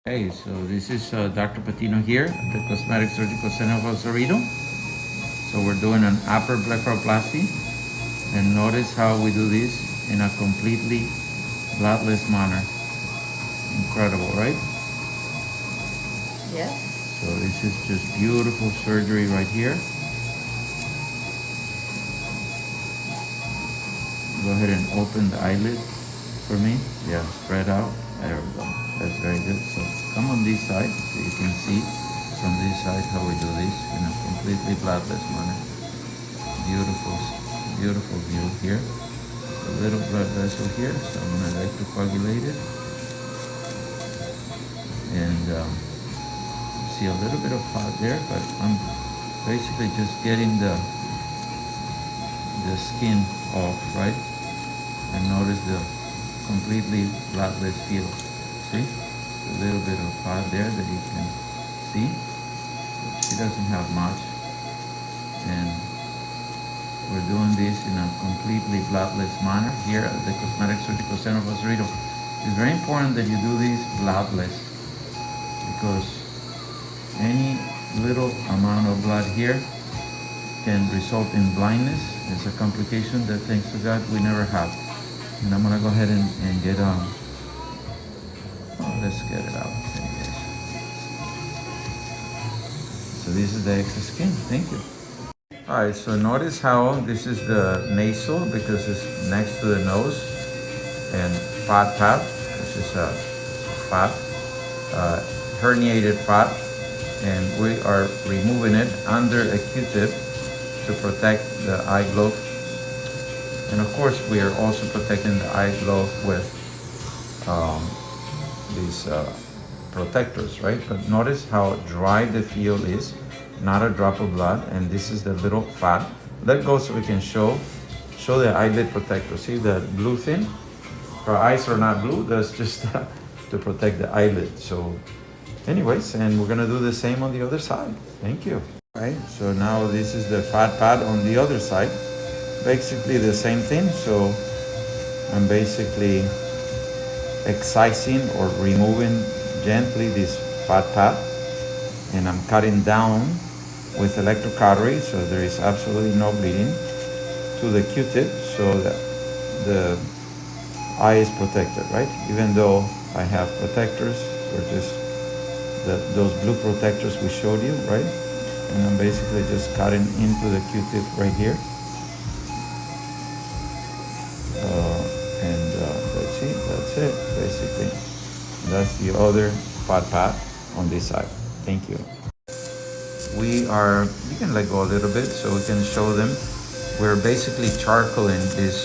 Hey, so this is Dr. Patino here at the Cosmetic Surgical Center of Rosarito. So we're doing an upper blepharoplasty, and notice how we do this in a completely bloodless manner. Incredible, right? Yes. So this is just beautiful surgery right here. Go ahead and open the eyelid for me. Yeah, spread out. There we go. That's very good. So come on this side so you can see from this side how we do this in a completely bloodless manner. Beautiful, beautiful view here. A little blood vessel here, so I'm gonna like to coagulate it. And see a little bit of fat there, but I'm basically just getting the skin off, right? And notice the completely bloodless feel. See? A little bit of fat there that you can see. She doesn't have much. And we're doing this in a completely bloodless manner here at the Cosmetic Surgical Center of Rosarito. It's very important that you do this bloodless because any little amount of blood here can result in blindness. It's a complication that, thanks to God, we never have. And I'm gonna go ahead and get let's get it out. Anyways. So this is the extra skin. Thank you. All right, so notice how this is the nasal because it's next to the nose, and fat pad, which is a fat, herniated fat, and we are removing it under a Q-tip to protect the eye glove. And of course, we are also protecting the eye glove with these protectors, right? But notice how dry the feel is, not a drop of blood, and this is the little fat. Let go so we can show the eyelid protector. See the blue thing? Our eyes are not blue, that's just to protect the eyelid. So anyways, and we're gonna do the same on the other side. Thank you. Right, so now this is the fat pad on the other side. Basically the same thing, so I'm basically excising or removing gently this fat pad, and I'm cutting down with electrocautery so there is absolutely no bleeding to the Q-tip so that the eye is protected, right? Even though I have protectors, or just those blue protectors we showed you, right? And I'm basically just cutting into the Q-tip right here. That's it, basically. That's the other fat pad on this side. Thank you. You can let go a little bit so we can show them. We're basically charcoaling this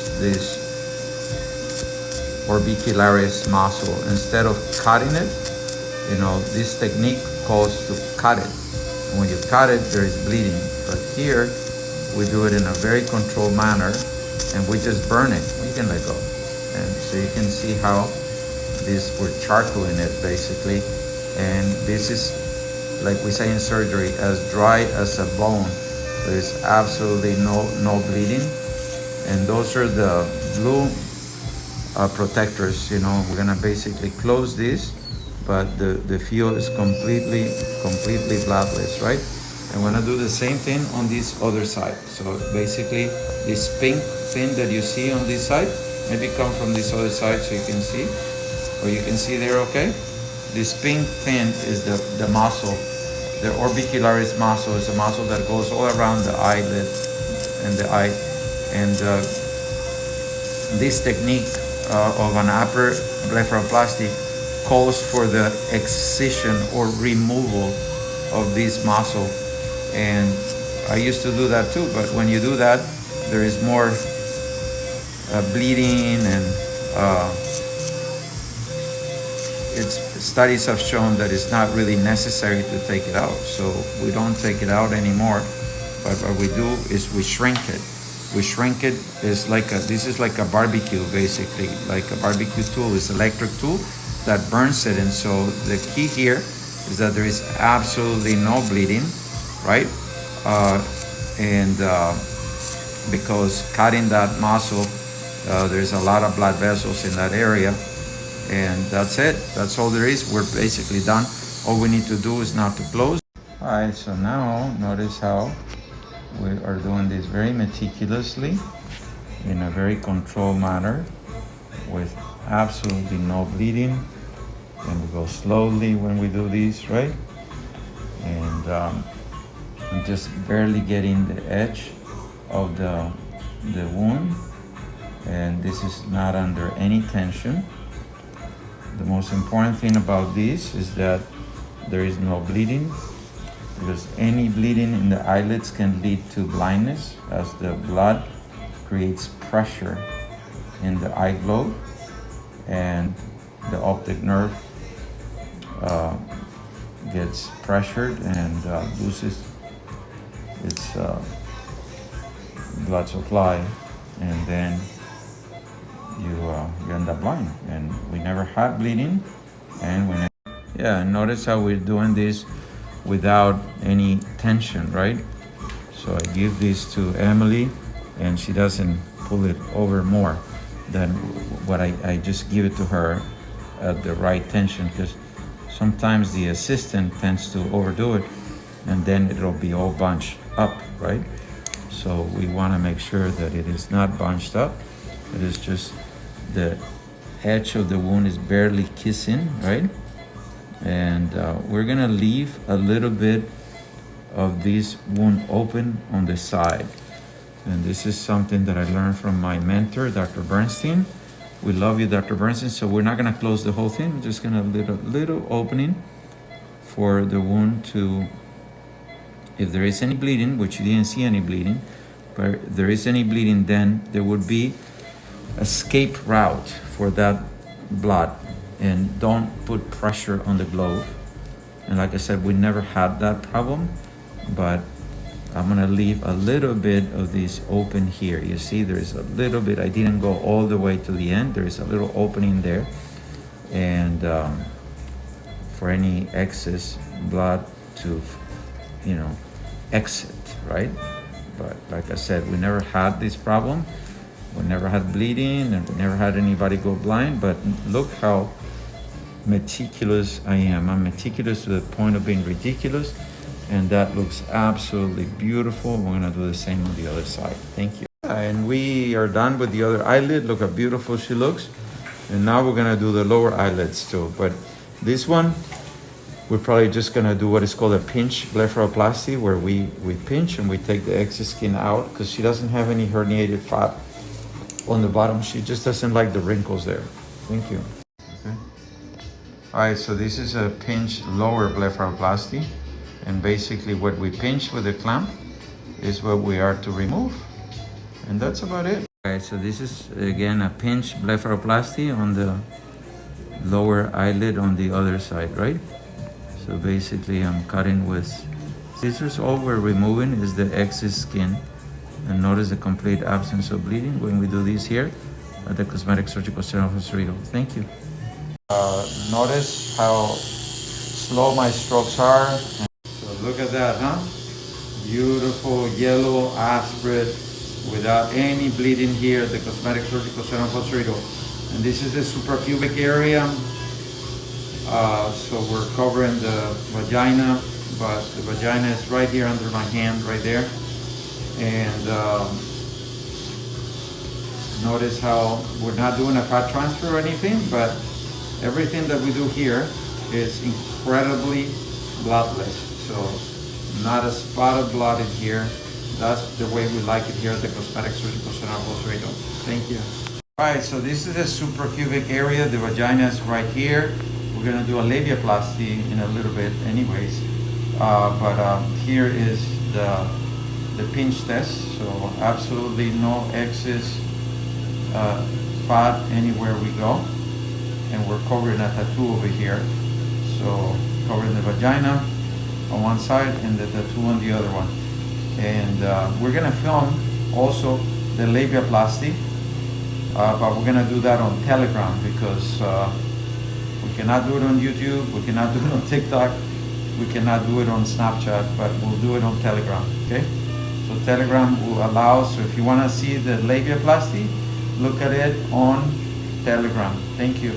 orbicularis muscle. Instead of cutting it, this technique calls to cut it. When you cut it, there is bleeding. But here, we do it in a very controlled manner, and we just burn it. You can let go. And so you can see how we're charcoaling it basically. And this is, like we say in surgery, as dry as a bone. There's absolutely no bleeding. And those are the blue protectors. We're gonna basically close this, but the feel is completely bloodless, right? And we're gonna do the same thing on this other side. So basically, this pink thing that you see on this side, maybe come from this other side so you can see, or you can see there, okay? This pink thing is the muscle. The orbicularis muscle is a muscle that goes all around the eyelid and the eye. And this technique of an upper blepharoplasty calls for the excision or removal of this muscle. And I used to do that too, but when you do that, there is more bleeding, and studies have shown that it's not really necessary to take it out. So we don't take it out anymore, but what we do is we shrink it. We shrink it. This is like a barbecue, basically, like a barbecue tool. It's an electric tool that burns it. And so the key here is that there is absolutely no bleeding, right? Because cutting that muscle, there's a lot of blood vessels in that area, And that's it. That's all there is. We're basically done. All we need to do is now to close. All right, so now notice how we are doing this very meticulously in a very controlled manner with absolutely no bleeding. And we go slowly when we do these, right? And I'm just barely getting the edge of the wound, and this is not under any tension. The most important thing about this is that there is no bleeding, because any bleeding in the eyelids can lead to blindness, as the blood creates pressure in the eye globe, and the optic nerve gets pressured and loses its blood supply, and then you end up blind. And we never had bleeding, and yeah, notice how we're doing this without any tension, right? So I give this to Emily, and she doesn't pull it over more than what I just give it to her at the right tension, because sometimes the assistant tends to overdo it, and then it'll be all bunched up, right? So we want to make sure that it is not bunched up. It is just the edge of the wound is barely kissing, right? And we're gonna leave a little bit of this wound open on the side. And this is something that I learned from my mentor, Dr. Bernstein. We love you, Dr. Bernstein. So we're not gonna close the whole thing. We're just gonna leave a little opening for the wound to, if there is any bleeding, which you didn't see any bleeding, but if there is any bleeding, then there would be escape route for that blood, and don't put pressure on the glove. And like I said, we never had that problem, but I'm gonna leave a little bit of this open here. You see, there's a little bit, I didn't go all the way to the end. There is a little opening there, and for any excess blood to, exit, right? But like I said, we never had this problem. We never had bleeding, and we never had anybody go blind. But look how meticulous I am. I'm meticulous to the point of being ridiculous, and that looks absolutely beautiful. We're gonna do the same on the other side. Thank you. And we are done with the other eyelid. Look how beautiful she looks. And now we're gonna do the lower eyelids too. But this one, we're probably just gonna do what is called a pinch blepharoplasty, where we pinch and we take the excess skin out, because she doesn't have any herniated fat on the bottom. She just doesn't like the wrinkles there. Thank you. Okay. All right, so this is a pinch lower blepharoplasty, and basically what we pinch with the clamp is what we are to remove, and that's about it. All right, so this is again a pinch blepharoplasty on the lower eyelid on the other side, right? So basically I'm cutting with scissors. All we're removing is the excess skin, and notice the complete absence of bleeding when we do this here at the Cosmetic Surgical Center of Oswego. Thank you. Notice how slow my strokes are. So look at that, huh? Beautiful yellow aspirate without any bleeding here at the Cosmetic Surgical Center of Oswego. And this is the suprapubic area. So we're covering the vagina, but the vagina is right here under my hand, right there. And notice how we're not doing a fat transfer or anything, but everything that we do here is incredibly bloodless. So not a spot of blood in here. That's the way we like it here at the Cosmetic Surgical Center of Oswego. Thank you. All right, so this is the suprapubic area. The vagina is right here. We're gonna do a labiaplasty in a little bit anyways. But here is the pinch test. So absolutely no excess fat anywhere we go. And we're covering a tattoo over here. So covering the vagina on one side and the tattoo on the other one. And we're gonna film also the labiaplasty, but we're gonna do that on Telegram, because we cannot do it on YouTube, we cannot do it on TikTok, we cannot do it on Snapchat, but we'll do it on Telegram, okay? So Telegram will allow, so if you wanna see the labiaplasty, look at it on Telegram. Thank you.